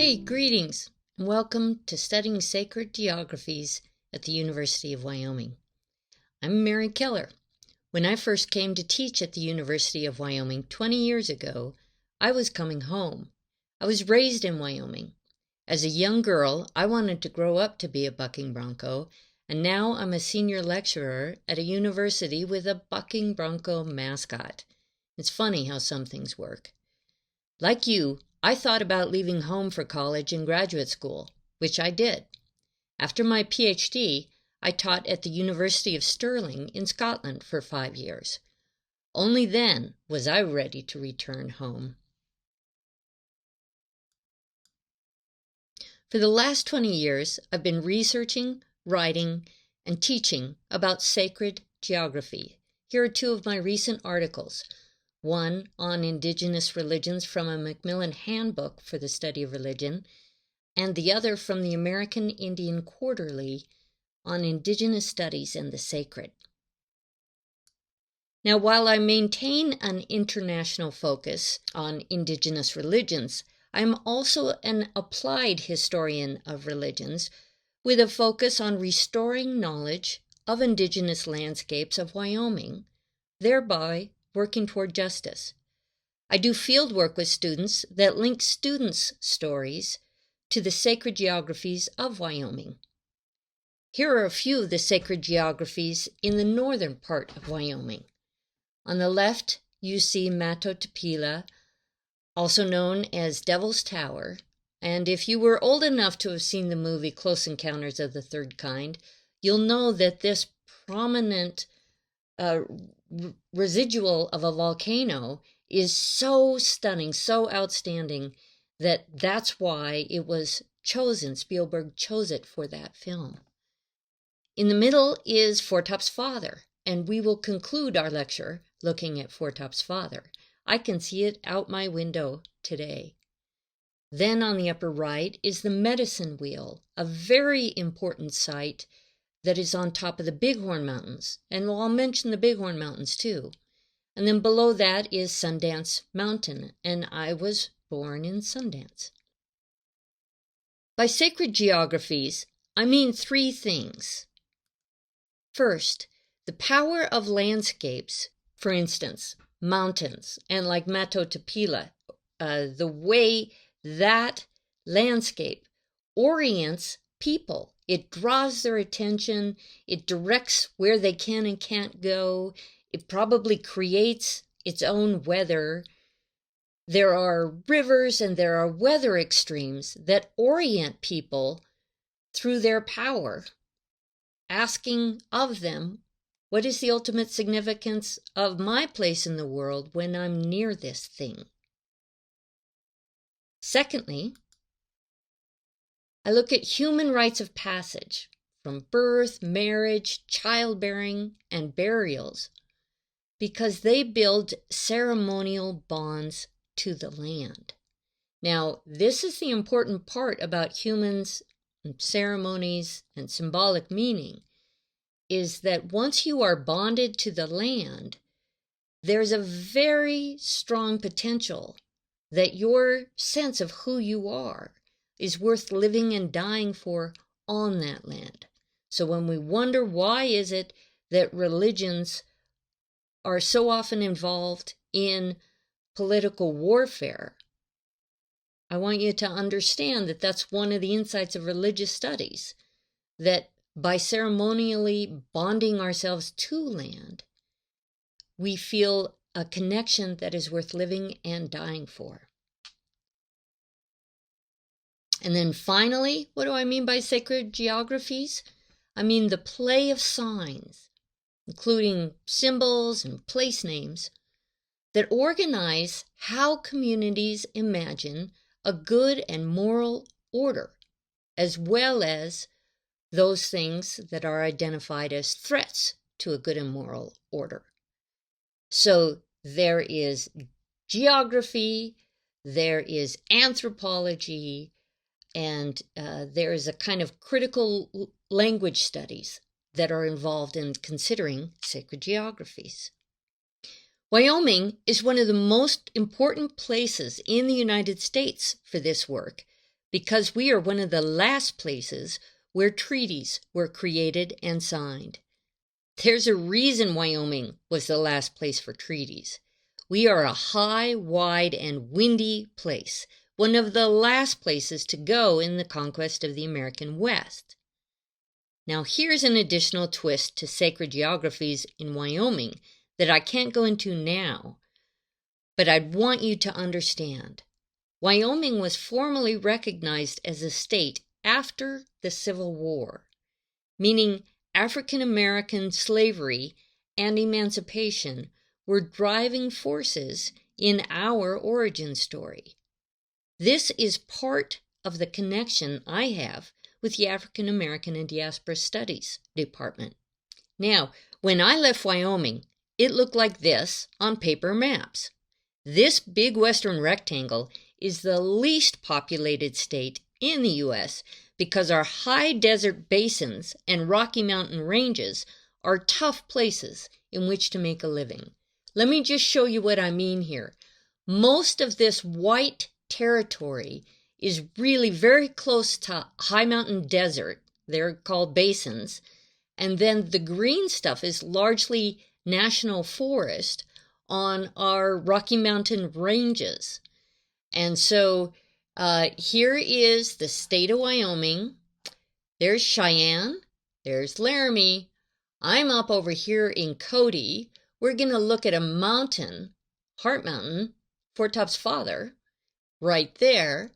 Hey, greetings, and welcome to Studying Sacred Geographies at the University of Wyoming. I'm Mary Keller. When I first came to teach at the University of Wyoming 20 years ago, I was coming home. I was raised in Wyoming. As a young girl, I wanted to grow up to be a bucking bronco, and now I'm a senior lecturer at a university with a bucking bronco mascot. It's funny how some things work. Like you, I thought about leaving home for college and graduate school, which I did. After my PhD, I taught at the University of Stirling in Scotland for 5 years. Only then was I ready to return home. For the last 20 years, I've been researching, writing, and teaching about sacred geography. Here are two of my recent articles. One on indigenous religions from a Macmillan Handbook for the Study of Religion, and the other from the American Indian Quarterly on indigenous studies and the sacred. Now, while I maintain an international focus on indigenous religions, I am also an applied historian of religions with a focus on restoring knowledge of indigenous landscapes of Wyoming, thereby working toward justice. I do field work with students that link students' stories to the sacred geographies of Wyoming. Here are a few of the sacred geographies in the northern part of Wyoming. On the left, you see Matotopila, also known as Devil's Tower, and if you were old enough to have seen the movie Close Encounters of the Third Kind, you'll know that this prominent residual of a volcano is so stunning, so outstanding, that's why it was chosen. Spielberg chose it for that film. In the middle is Foretop's father, and we will conclude our lecture looking at Foretop's father. I can see it out my window today. Then on the upper right is the Medicine Wheel, a very important site that is on top of the Bighorn Mountains, and I'll mention the Bighorn Mountains too. And then below that is Sundance Mountain, and I was born in Sundance. By sacred geographies, I mean three things. First, the power of landscapes, for instance, mountains, and like Matotopila, the way that landscape orients people. It draws their attention, it directs where they can and can't go, it probably creates its own weather. There are rivers and there are weather extremes that orient people through their power, asking of them, what is the ultimate significance of my place in the world when I'm near this thing? Secondly, I look at human rites of passage, from birth, marriage, childbearing, and burials, because they build ceremonial bonds to the land. Now, this is the important part about humans, and ceremonies, and symbolic meaning, is that once you are bonded to the land, there's a very strong potential that your sense of who you are is worth living and dying for on that land. So when we wonder why is it that religions are so often involved in political warfare, I want you to understand that that's one of the insights of religious studies, that by ceremonially bonding ourselves to land, we feel a connection that is worth living and dying for. And then finally, what do I mean by sacred geographies? I mean the play of signs, including symbols and place names, that organize how communities imagine a good and moral order, as well as those things that are identified as threats to a good and moral order. So there is geography, there is anthropology, and there is a kind of critical language studies that are involved in considering sacred geographies. Wyoming is one of the most important places in the United States for this work because we are one of the last places where treaties were created and signed. There's a reason Wyoming was the last place for treaties. We are a high, wide, and windy place, one of the last places to go in the conquest of the American West. Now here's an additional twist to sacred geographies in Wyoming that I can't go into now, but I'd want you to understand. Wyoming was formally recognized as a state after the Civil War, meaning African American slavery and emancipation were driving forces in our origin story. This is part of the connection I have with the African American and Diaspora Studies Department. Now, when I left Wyoming, it looked like this on paper maps. This big western rectangle is the least populated state in the U.S. because our high desert basins and Rocky Mountain ranges are tough places in which to make a living. Let me just show you what I mean here. Most of this white territory is really very close to high mountain desert. They're called basins. And then the green stuff is largely national forest on our Rocky Mountain ranges. And so here is the state of Wyoming. There's Cheyenne. There's Laramie. I'm up over here in Cody. We're going to look at a mountain, Heart Mountain, Fort Tops Father, right there.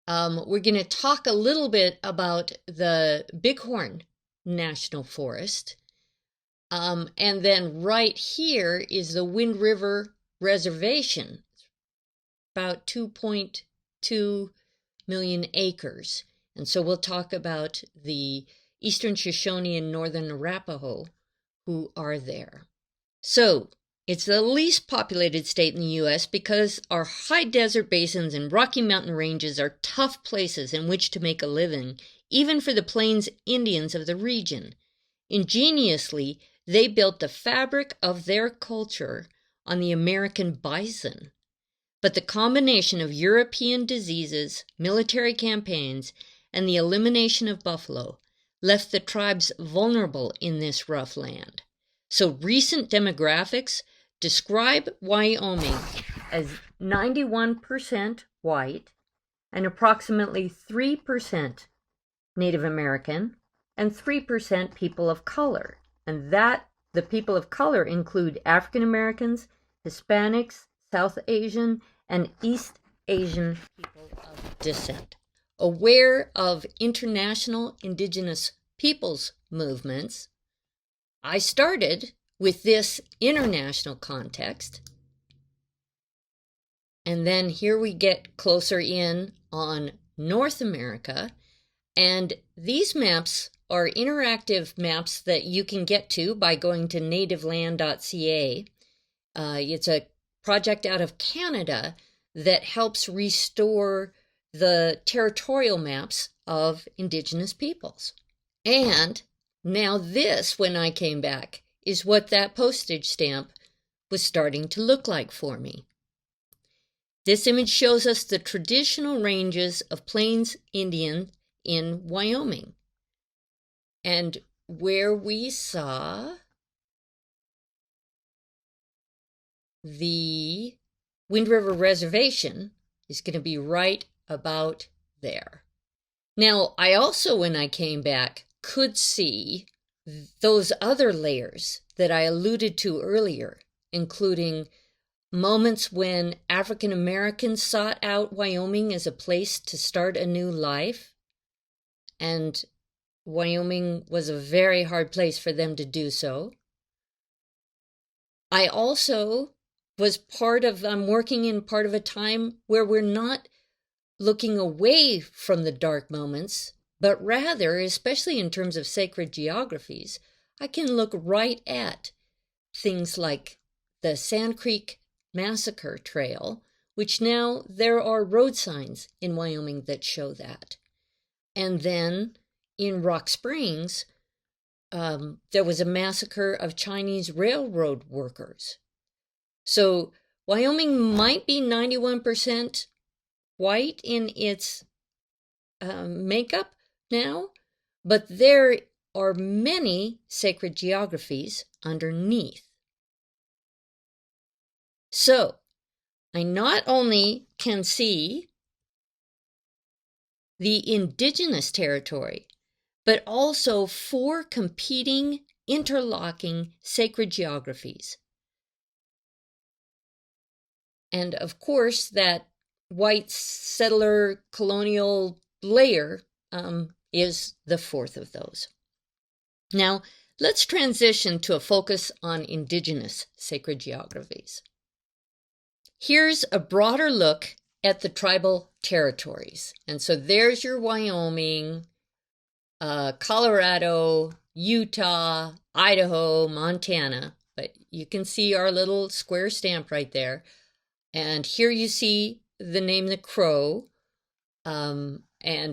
We're going to talk a little bit about the Bighorn National Forest. And then right here is the Wind River Reservation, about 2.2 million acres. And so we'll talk about the Eastern Shoshone and Northern Arapaho who are there. So it's the least populated state in the U.S. because our high desert basins and Rocky Mountain ranges are tough places in which to make a living, even for the Plains Indians of the region. Ingeniously, they built the fabric of their culture on the American bison. But the combination of European diseases, military campaigns, and the elimination of buffalo left the tribes vulnerable in this rough land. So recent demographics describe Wyoming as 91% white and approximately 3% Native American and 3% people of color. And that the people of color include African Americans, Hispanics, South Asian, and East Asian people of descent. Aware of international indigenous peoples movements, I started with this international context. And then here we get closer in on North America. And these maps are interactive maps that you can get to by going to nativeland.ca. It's a project out of Canada that helps restore the territorial maps of Indigenous peoples. And now this, when I came back, is what that postage stamp was starting to look like for me. This image shows us the traditional ranges of Plains Indian in Wyoming. And where we saw the Wind River Reservation is going to be right about there. Now, I also, when I came back, could see those other layers that I alluded to earlier, including moments when African Americans sought out Wyoming as a place to start a new life, and Wyoming was a very hard place for them to do so. I also was I'm working in part of a time where we're not looking away from the dark moments, but rather, especially in terms of sacred geographies, I can look right at things like the Sand Creek Massacre Trail, which now there are road signs in Wyoming that show that. And then in Rock Springs, there was a massacre of Chinese railroad workers. So Wyoming might be 91% white in its makeup now, but there are many sacred geographies underneath. So I not only can see the indigenous territory, but also 4 competing, interlocking sacred geographies. And of course, that white settler colonial layer is the 4th of those. Now, let's transition to a focus on indigenous sacred geographies. Here's a broader look at the tribal territories. And so there's your Wyoming, Colorado, Utah, Idaho, Montana. But you can see our little square stamp right there. And here you see the name the Crow, and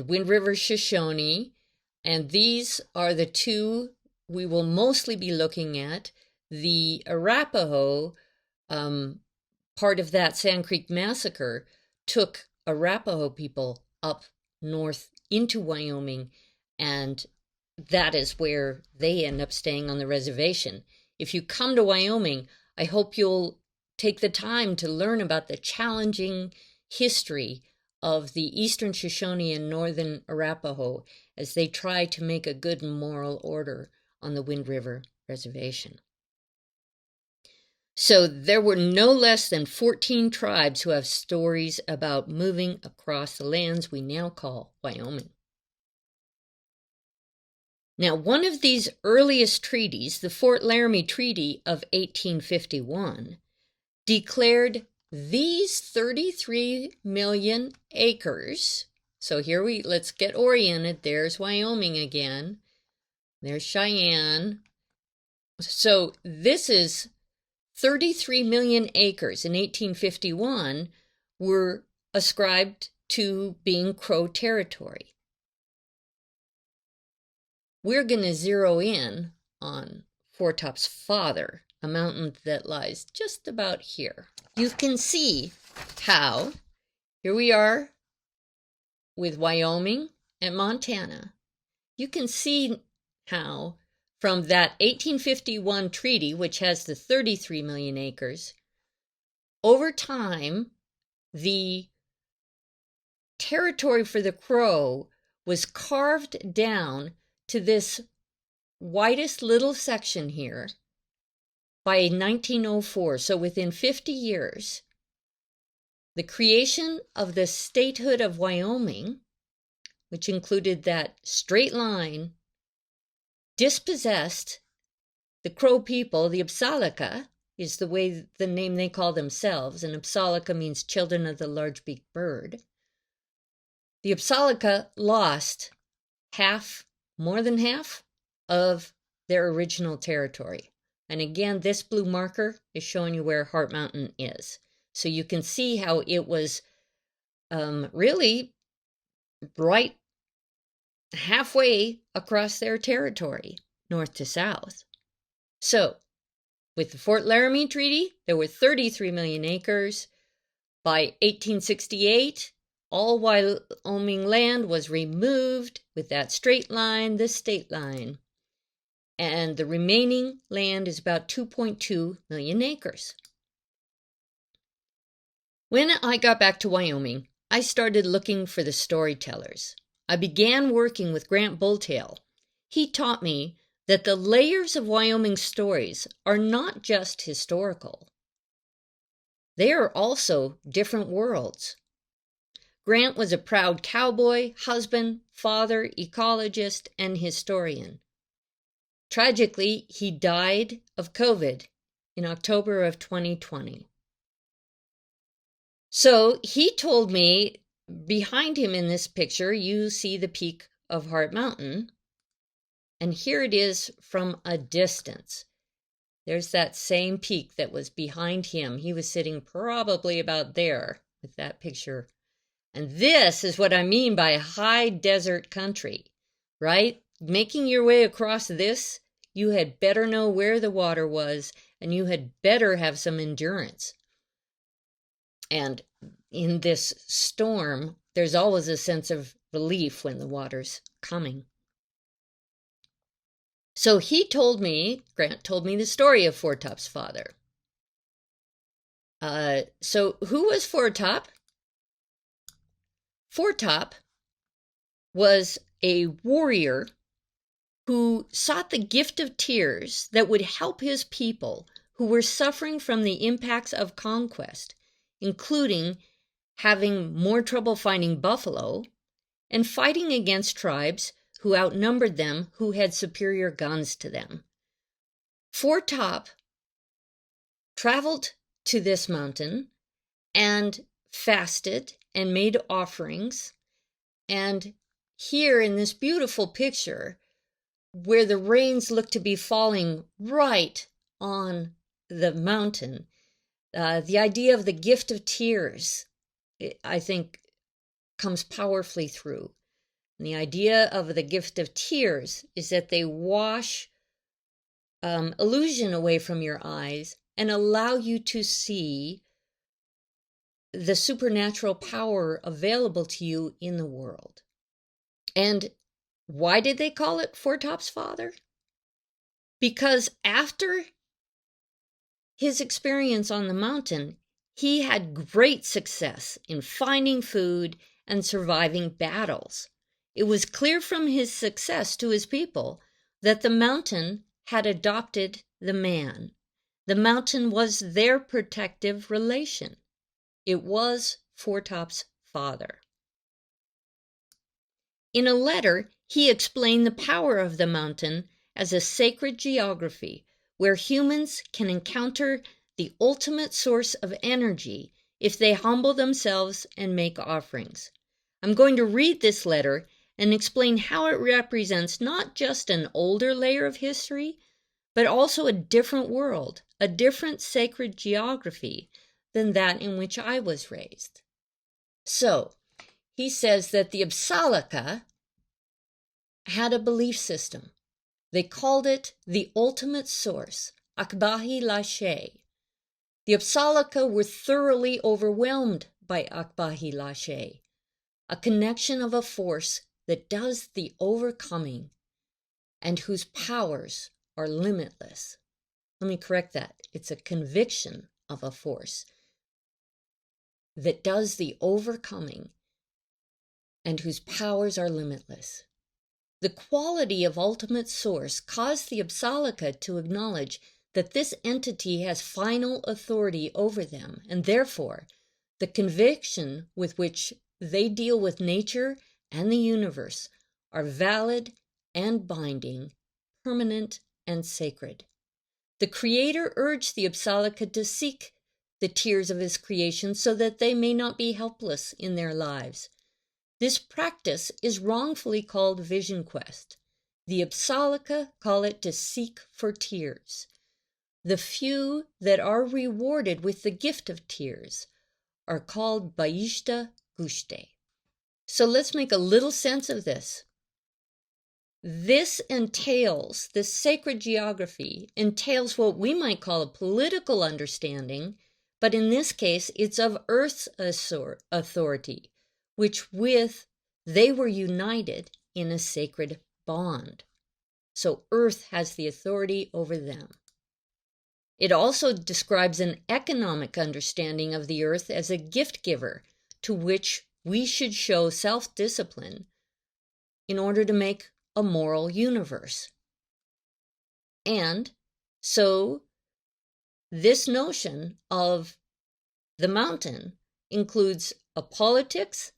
Wind River Shoshone. And these are the 2 we will mostly be looking at. The Arapaho, part of that Sand Creek Massacre, took Arapaho people up north into Wyoming, and that is where they end up staying on the reservation. If you come to Wyoming, I hope you'll take the time to learn about the challenging history of the Eastern Shoshone and Northern Arapaho as they try to make a good moral order on the Wind River Reservation. So there were no less than 14 tribes who have stories about moving across the lands we now call Wyoming. Now, one of these earliest treaties, the Fort Laramie Treaty of 1851, declared these 33 million acres. So let's get oriented. There's Wyoming again. There's Cheyenne. So this is 33 million acres in 1851 were ascribed to being Crow territory. We're going to zero in on Four Top's father, a mountain that lies just about here. You can see how, here we are with Wyoming and Montana. You can see how from that 1851 treaty, which has the 33 million acres, over time, the territory for the Crow was carved down to this widest little section here by 1904. So within 50 years, the creation of the statehood of Wyoming, which included that straight line, dispossessed the Crow people. The Apsaalaka is the name they call themselves, and Apsaalaka means children of the large-beaked bird. The Apsaalaka lost more than half of their original territory. And again, this blue marker is showing you where Heart Mountain is. So you can see how it was really right halfway across their territory, north to south. So, with the Fort Laramie Treaty, there were 33 million acres. By 1868, all Wyoming land was removed with that straight line, the state line. And the remaining land is about 2.2 million acres. When I got back to Wyoming, I started looking for the storytellers. I began working with Grant Bulltail. He taught me that the layers of Wyoming stories are not just historical. They are also different worlds. Grant was a proud cowboy, husband, father, ecologist, and historian. Tragically, he died of COVID in October of 2020. So he told me, behind him in this picture, you see the peak of Heart Mountain. And here it is from a distance. There's that same peak that was behind him. He was sitting probably about there with that picture. And this is what I mean by high desert country, right? Making your way across this, you had better know where the water was, and you had better have some endurance. And in this storm, there's always a sense of relief when the water's coming. So Grant told me the story of Four Top's father. So who was Four Top? Four Top was a warrior who sought the gift of tears that would help his people who were suffering from the impacts of conquest, including having more trouble finding buffalo and fighting against tribes who outnumbered them, who had superior guns to them. Four Top traveled to this mountain and fasted and made offerings. And here in this beautiful picture, where the rains look to be falling right on the mountain, the idea of the gift of tears, I think, comes powerfully through. And the idea of the gift of tears is that they wash illusion away from your eyes and allow you to see the supernatural power available to you in the world. And why did they call it Four Top's father? Because after his experience on the mountain, he had great success in finding food and surviving battles. It was clear from his success to his people that the mountain had adopted the man. The mountain was their protective relation. It was Four Top's father. In a letter, he explained the power of the mountain as a sacred geography where humans can encounter the ultimate source of energy if they humble themselves and make offerings. I'm going to read this letter and explain how it represents not just an older layer of history, but also a different world, a different sacred geography than that in which I was raised. So, he says that the Apsallaka had a belief system. They called it the ultimate source, Akbahi Lashe. The Apsallaka were thoroughly overwhelmed by Akbahi Lashe, a connection of a force that does the overcoming and whose powers are limitless. Let me correct that. It's a conviction of a force that does the overcoming and whose powers are limitless. The quality of ultimate source caused the Apsallaka to acknowledge that this entity has final authority over them, and therefore the conviction with which they deal with nature and the universe are valid and binding, permanent and sacred. The Creator urged the Apsallaka to seek the tears of his creation so that they may not be helpless in their lives. This practice is wrongfully called vision quest. The Apsallaka call it to seek for tears. The few that are rewarded with the gift of tears are called Baishta Gushte. So let's make a little sense of this. This sacred geography entails what we might call a political understanding, but in this case it's of Earth's authority, which with they were united in a sacred bond. So Earth has the authority over them. It also describes an economic understanding of the Earth as a gift giver to which we should show self-discipline in order to make a moral universe. And so this notion of the mountain includes a politics,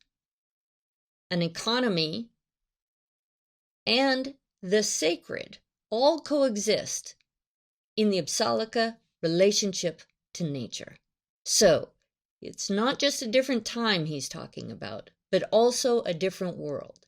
an economy, and the sacred all coexist in the Apsallaka relationship to nature. So, it's not just a different time he's talking about, but also a different world.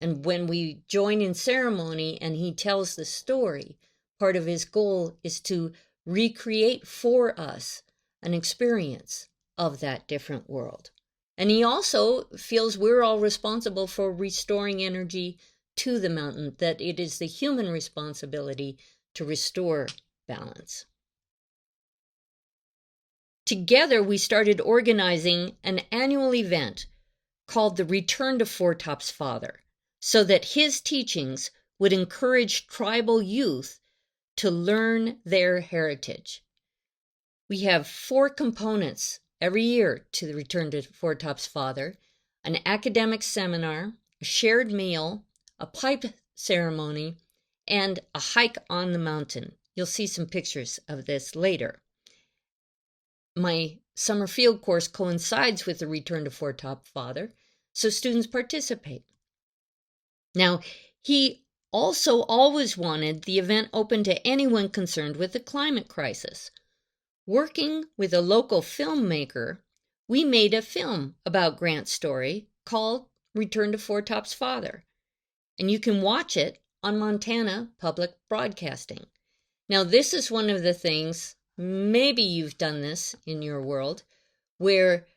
And when we join in ceremony and he tells the story, part of his goal is to recreate for us an experience of that different world. And he also feels we're all responsible for restoring energy to the mountain, that it is the human responsibility to restore balance. Together, we started organizing an annual event called the Return to Four Tops Father, so that his teachings would encourage tribal youth to learn their heritage. We have 4 components every year to the Return to Four Tops Father: an academic seminar, a shared meal, a pipe ceremony, and a hike on the mountain. You'll see some pictures of this later. My summer field course coincides with the Return to Four Top Father, so students participate. Now, he also always wanted the event open to anyone concerned with the climate crisis. Working with a local filmmaker, we made a film about Grant's story called Return to Four Tops Father, and you can watch it on Montana Public Broadcasting. Now, this is one of the things, maybe you've done this in your world, where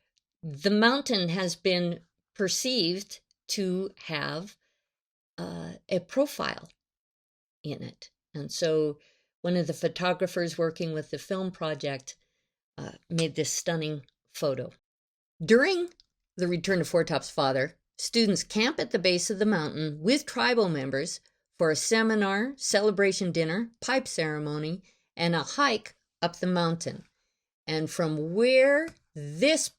the mountain has been perceived to have a profile in it. And so one of the photographers working with the film project made this stunning photo. During the Return to Four Tops Father, students camp at the base of the mountain with tribal members for a seminar, celebration dinner, pipe ceremony, and a hike up the mountain. And from where this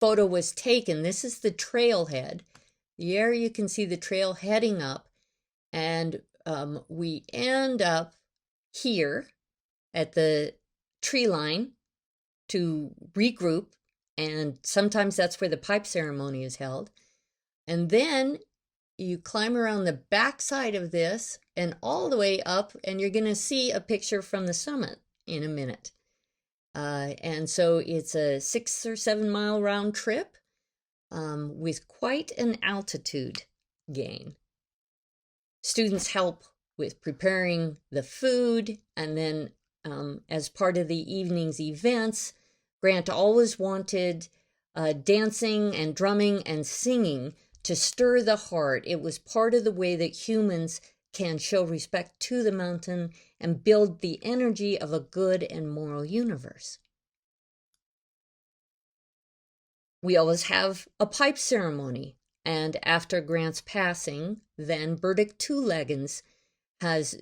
photo was taken, this is the trailhead. There you can see the trail heading up, and we end up here at the tree line to regroup, and sometimes that's where the pipe ceremony is held. And then you climb around the back side of this and all the way up, and you're going to see a picture from the summit in a minute. And so it's a 6 or 7 mile round trip with quite an altitude gain. Students help with preparing the food, and then as part of the evening's events, Grant always wanted dancing and drumming and singing to stir the heart. It was part of the way that humans can show respect to the mountain and build the energy of a good and moral universe. We always have a pipe ceremony, and after Grant's passing, then Burdick Two-Leggins has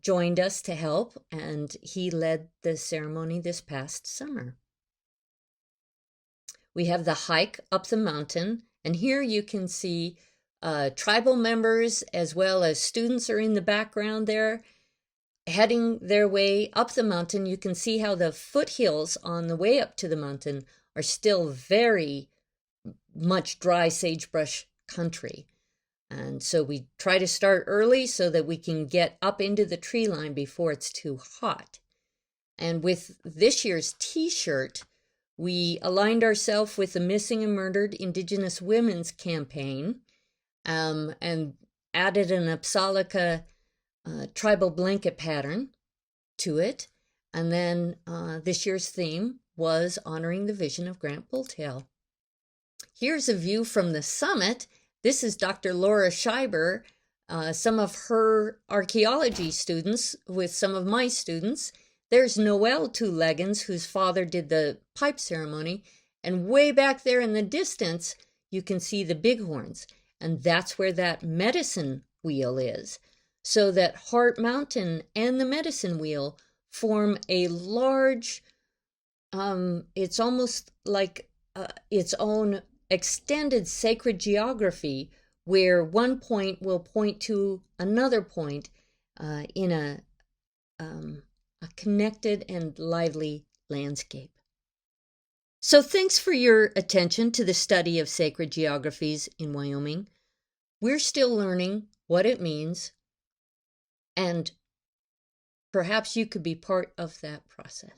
joined us to help, and he led the ceremony this past summer. We have the hike up the mountain, and here you can see tribal members as well as students are in the background there, heading their way up the mountain. You can see how the foothills on the way up to the mountain are still very much dry sagebrush country. And so we try to start early so that we can get up into the tree line before it's too hot. And with this year's t-shirt, we aligned ourselves with the Missing and Murdered Indigenous Women's campaign and added an Apsalica tribal blanket pattern to it. And then this year's theme was honoring the vision of Grant Bulltail. Here's a view from the summit. This is Dr. Laura Scheiber, some of her archaeology students with some of my students. There's Noel Two-Leggins, whose father did the pipe ceremony. And way back there in the distance, you can see the bighorns. And that's where that medicine wheel is. So that Heart Mountain and the medicine wheel form a large, it's almost like its own extended sacred geography, where one point will point to another point in a connected and lively landscape. So thanks for your attention to the study of sacred geographies in Wyoming. We're still learning what it means, and perhaps you could be part of that process.